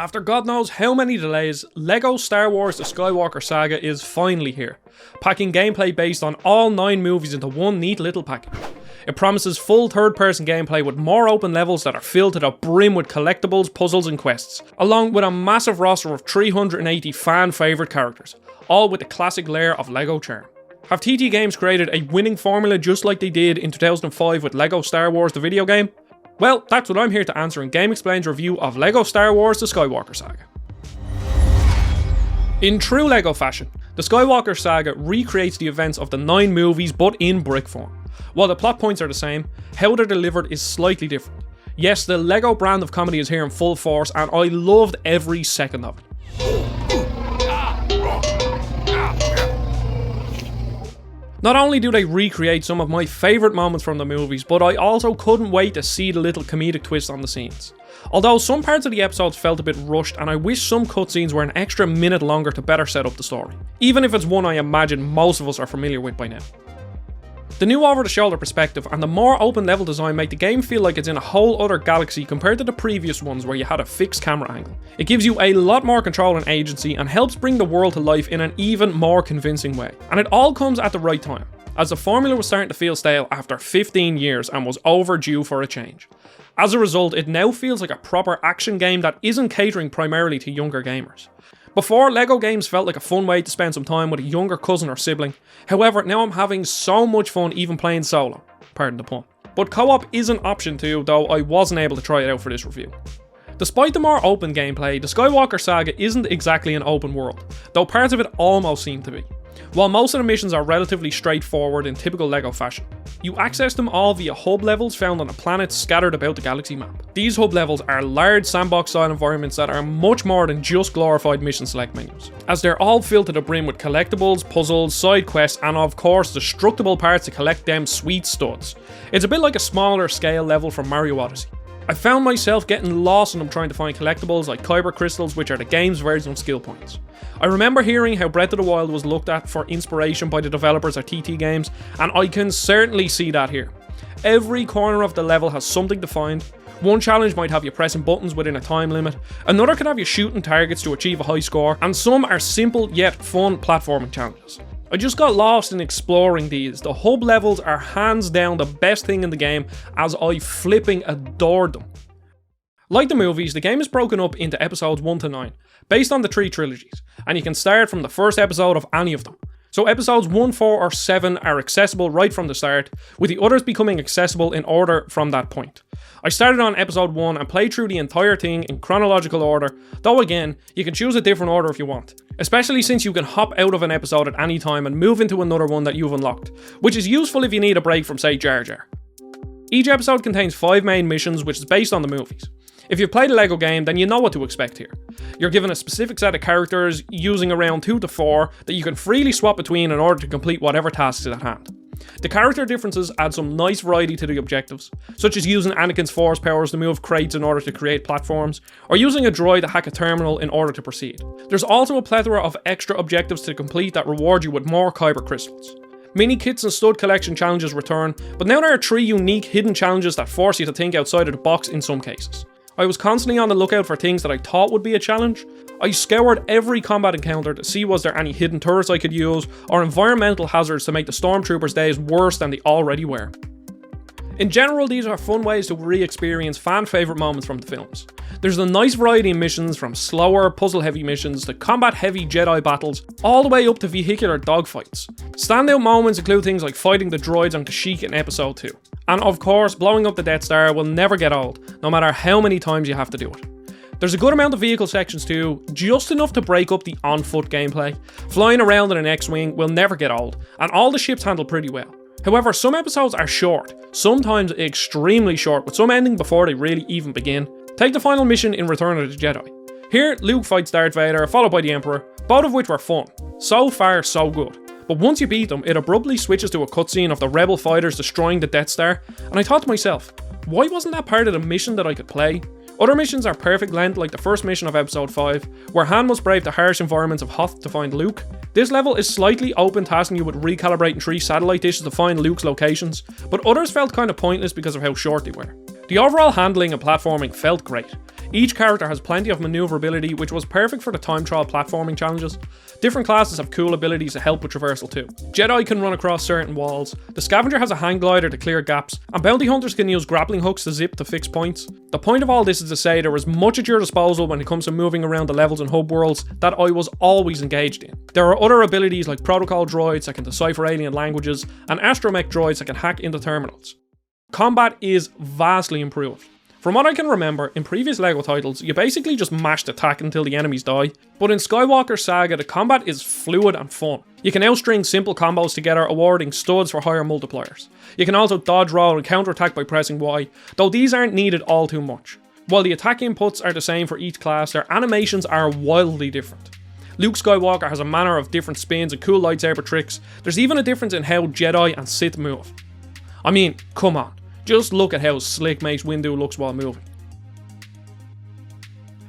After God knows how many delays, LEGO Star Wars The Skywalker Saga is finally here, packing gameplay based on all 9 movies into one neat little package. It promises full third-person gameplay with more open levels that are filled to the brim with collectibles, puzzles and quests, along with a massive roster of 380 fan-favourite characters, all with the classic layer of LEGO charm. Have TT Games created a winning formula just like they did in 2005 with LEGO Star Wars the video game? Well, that's what I'm here to answer in GameXplain's review of LEGO Star Wars The Skywalker Saga. In true LEGO fashion, The Skywalker Saga recreates the events of the 9 movies but in brick form. While the plot points are the same, how they're delivered is slightly different. Yes, the LEGO brand of comedy is here in full force and I loved every second of it. Not only do they recreate some of my favourite moments from the movies, but I also couldn't wait to see the little comedic twist on the scenes. Although some parts of the episodes felt a bit rushed and I wish some cutscenes were an extra minute longer to better set up the story, even if it's one I imagine most of us are familiar with by now. The new over-the-shoulder perspective and the more open level design make the game feel like it's in a whole other galaxy compared to the previous ones where you had a fixed camera angle. It gives you a lot more control and agency and helps bring the world to life in an even more convincing way. And it all comes at the right time, as the formula was starting to feel stale after 15 years and was overdue for a change. As a result, it now feels like a proper action game that isn't catering primarily to younger gamers. Before, LEGO games felt like a fun way to spend some time with a younger cousin or sibling. However, now I'm having so much fun even playing solo. Pardon the pun. But co-op is an option too, though I wasn't able to try it out for this review. Despite the more open gameplay, the Skywalker Saga isn't exactly an open world, though parts of it almost seem to be. While most of the missions are relatively straightforward in typical LEGO fashion, you access them all via hub levels found on the planets scattered about the galaxy map. These hub levels are large sandbox-style environments that are much more than just glorified mission select menus, as they're all filled to the brim with collectibles, puzzles, side quests, and of course destructible parts to collect them sweet studs. It's a bit like a smaller scale level from Mario Odyssey. I found myself getting lost in them trying to find collectibles like Kyber crystals, which are the game's version of skill points. I remember hearing how Breath of the Wild was looked at for inspiration by the developers at TT Games, and I can certainly see that here. Every corner of the level has something to find. One challenge might have you pressing buttons within a time limit, another could have you shooting targets to achieve a high score, and some are simple yet fun platforming challenges. I just got lost in exploring these. The hub levels are hands down the best thing in the game, as I flipping adored them. Like the movies, the game is broken up into episodes 1 to 9, based on the 3 trilogies, and you can start from the first episode of any of them. So episodes 1, 4 or 7 are accessible right from the start, with the others becoming accessible in order from that point. I started on episode 1 and played through the entire thing in chronological order, though again, you can choose a different order if you want, especially since you can hop out of an episode at any time and move into another one that you've unlocked, which is useful if you need a break from, say, Jar Jar. Each episode contains 5 main missions, which is based on the movies. If you've played a LEGO game, then you know what to expect here. You're given a specific set of characters, using around 2 to 4, that you can freely swap between in order to complete whatever tasks is at hand. The character differences add some nice variety to the objectives, such as using Anakin's force powers to move crates in order to create platforms, or using a droid to hack a terminal in order to proceed. There's also a plethora of extra objectives to complete that reward you with more Kyber crystals. Mini kits and stud collection challenges return, but now there are 3 unique hidden challenges that force you to think outside of the box in some cases. I was constantly on the lookout for things that I thought would be a challenge. I scoured every combat encounter to see was there any hidden turrets I could use, or environmental hazards to make the stormtroopers' days worse than they already were. In general, these are fun ways to re-experience fan-favourite moments from the films. There's a nice variety in missions, from slower, puzzle-heavy missions to combat-heavy Jedi battles, all the way up to vehicular dogfights. Standout moments include things like fighting the droids on Kashyyyk in episode 2. And of course, blowing up the Death Star will never get old, no matter how many times you have to do it. There's a good amount of vehicle sections too, just enough to break up the on-foot gameplay. Flying around in an X-Wing will never get old, and all the ships handle pretty well. However, some episodes are short, sometimes extremely short, with some ending before they really even begin. Take the final mission in Return of the Jedi. Here, Luke fights Darth Vader, followed by the Emperor, both of which were fun. So far, so good. But once you beat them, it abruptly switches to a cutscene of the rebel fighters destroying the Death Star, and I thought to myself, why wasn't that part of the mission that I could play? Other missions are perfect length, like the first mission of episode 5, where Han must brave the harsh environments of Hoth to find Luke. This level is slightly open, tasking you with recalibrating 3 satellite dishes to find Luke's locations, but others felt kind of pointless because of how short they were. The overall handling and platforming felt great. Each character has plenty of maneuverability, which was perfect for the time trial platforming challenges. Different classes have cool abilities to help with traversal too. Jedi can run across certain walls, the Scavenger has a hang glider to clear gaps, and bounty hunters can use grappling hooks to zip to fix points. The point of all this is to say there is much at your disposal when it comes to moving around the levels and hub worlds that I was always engaged in. There are other abilities like protocol droids that can decipher alien languages, and astromech droids that can hack into terminals. Combat is vastly improved. From what I can remember, in previous LEGO titles, you basically just mashed attack until the enemies die, but in Skywalker Saga, the combat is fluid and fun. You can now string simple combos together, awarding studs for higher multipliers. You can also dodge roll and counterattack by pressing Y, though these aren't needed all too much. While the attack inputs are the same for each class, their animations are wildly different. Luke Skywalker has a manner of different spins and cool lightsaber tricks. There's even a difference in how Jedi and Sith move. I mean, come on. Just look at how slick Mace Windu looks while moving.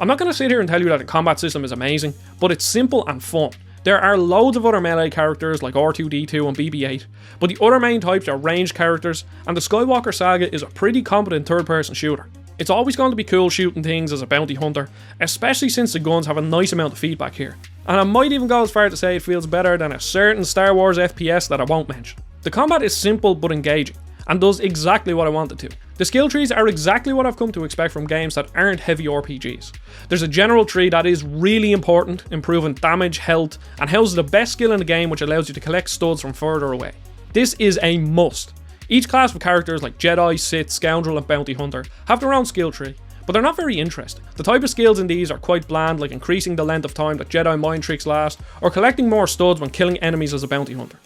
I'm not going to sit here and tell you that the combat system is amazing, but it's simple and fun. There are loads of other melee characters like R2-D2 and BB-8, but the other main types are ranged characters, and the Skywalker Saga is a pretty competent third-person shooter. It's always going to be cool shooting things as a bounty hunter, especially since the guns have a nice amount of feedback here. And I might even go as far to say it feels better than a certain Star Wars FPS that I won't mention. The combat is simple but engaging, and does exactly what I want it to. The skill trees are exactly what I've come to expect from games that aren't heavy RPGs. There's a general tree that is really important, improving damage, health, and houses the best skill in the game, which allows you to collect studs from further away. This is a must. Each class of characters like Jedi, Sith, Scoundrel and Bounty Hunter have their own skill tree, but they're not very interesting. The type of skills in these are quite bland, like increasing the length of time that Jedi mind tricks last, or collecting more studs when killing enemies as a bounty hunter.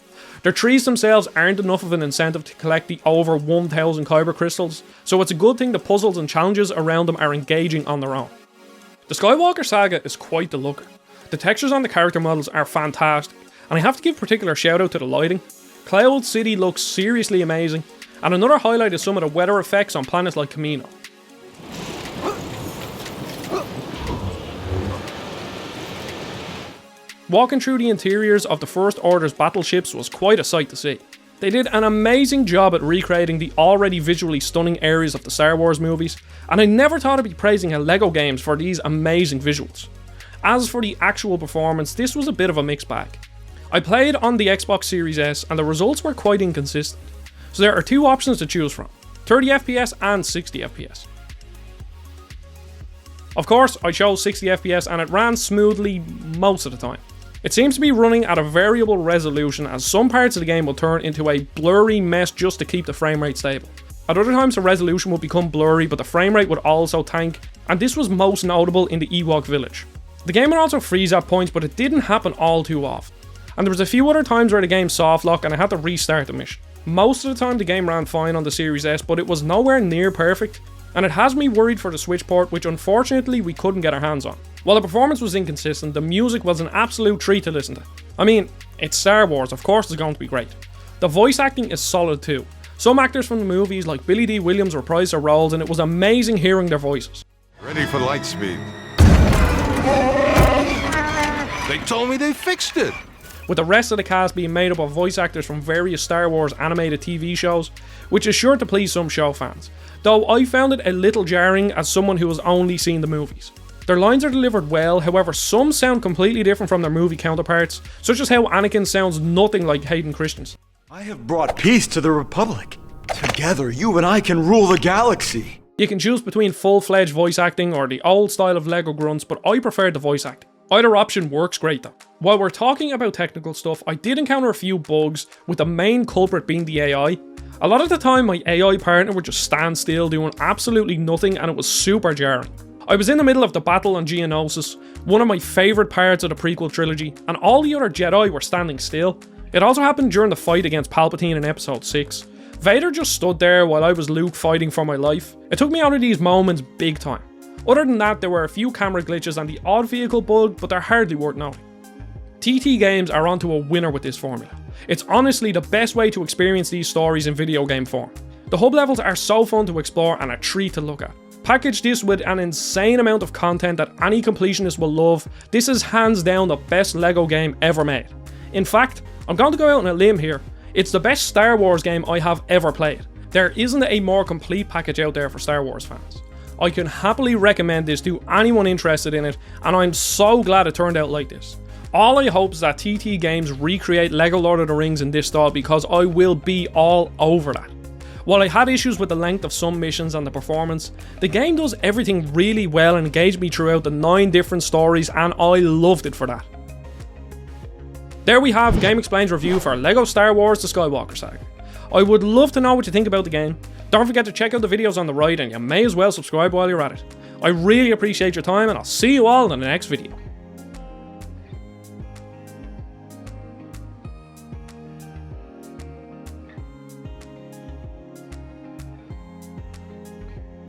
Their trees themselves aren't enough of an incentive to collect the over 1000 kyber crystals, so it's a good thing the puzzles and challenges around them are engaging on their own. The Skywalker Saga is quite the looker. The textures on the character models are fantastic, and I have to give particular shout out to the lighting. Cloud City looks seriously amazing, and another highlight is some of the weather effects on planets like Kamino. Walking through the interiors of the First Order's battleships was quite a sight to see. They did an amazing job at recreating the already visually stunning areas of the Star Wars movies, and I never thought I'd be praising a LEGO games for these amazing visuals. As for the actual performance, this was a bit of a mixed bag. I played on the Xbox Series S and the results were quite inconsistent, so there are two options to choose from, 30 FPS and 60 FPS. Of course, I chose 60 FPS and it ran smoothly most of the time. It seems to be running at a variable resolution, as some parts of the game will turn into a blurry mess just to keep the frame rate stable. At other times the resolution would become blurry, but the frame rate would also tank, and this was most notable in the Ewok village. The game would also freeze at points, but it didn't happen all too often. And there was a few other times where the game soft locked and I had to restart the mission. Most of the time the game ran fine on the Series S, but it was nowhere near perfect, and it has me worried for the Switch port, which unfortunately we couldn't get our hands on. While the performance was inconsistent, the music was an absolute treat to listen to. I mean, it's Star Wars, of course it's going to be great. The voice acting is solid too. Some actors from the movies like Billy D. Williams reprised their roles, and it was amazing hearing their voices. Ready for light speed. They told me they fixed it. With the rest of the cast being made up of voice actors from various Star Wars animated TV shows, which is sure to please some show fans. Though I found it a little jarring as someone who has only seen the movies. Their lines are delivered well, however some sound completely different from their movie counterparts, such as how Anakin sounds nothing like Hayden Christensen. I have brought peace to the Republic. Together, you and I can rule the galaxy. You can choose between full-fledged voice acting or the old style of LEGO grunts, but I prefer the voice acting. Either option works great though. While we're talking about technical stuff, I did encounter a few bugs, with the main culprit being the AI. A lot of the time my AI partner would just stand still doing absolutely nothing, and it was super jarring. I was in the middle of the battle on Geonosis, one of my favourite parts of the prequel trilogy, and all the other Jedi were standing still. It also happened during the fight against Palpatine in episode 6. Vader just stood there while I was Luke fighting for my life. It took me out of these moments big time. Other than that, there were a few camera glitches and the odd vehicle bug, but they're hardly worth noting. TT Games are onto a winner with this formula. It's honestly the best way to experience these stories in video game form. The hub levels are so fun to explore and a treat to look at. Package this with an insane amount of content that any completionist will love, this is hands down the best LEGO game ever made. In fact, I'm going to go out on a limb here, it's the best Star Wars game I have ever played. There isn't a more complete package out there for Star Wars fans. I can happily recommend this to anyone interested in it, and I'm so glad it turned out like this. All I hope is that TT Games recreate LEGO Lord of the Rings in this style, because I will be all over that. While I had issues with the length of some missions and the performance, the game does everything really well and engaged me throughout the 9 different stories, and I loved it for that. There we have GameXplain's review for LEGO Star Wars The Skywalker Saga. I would love to know what you think about the game. Don't forget to check out the videos on the right, and you may as well subscribe while you're at it. I really appreciate your time, and I'll see you all in the next video.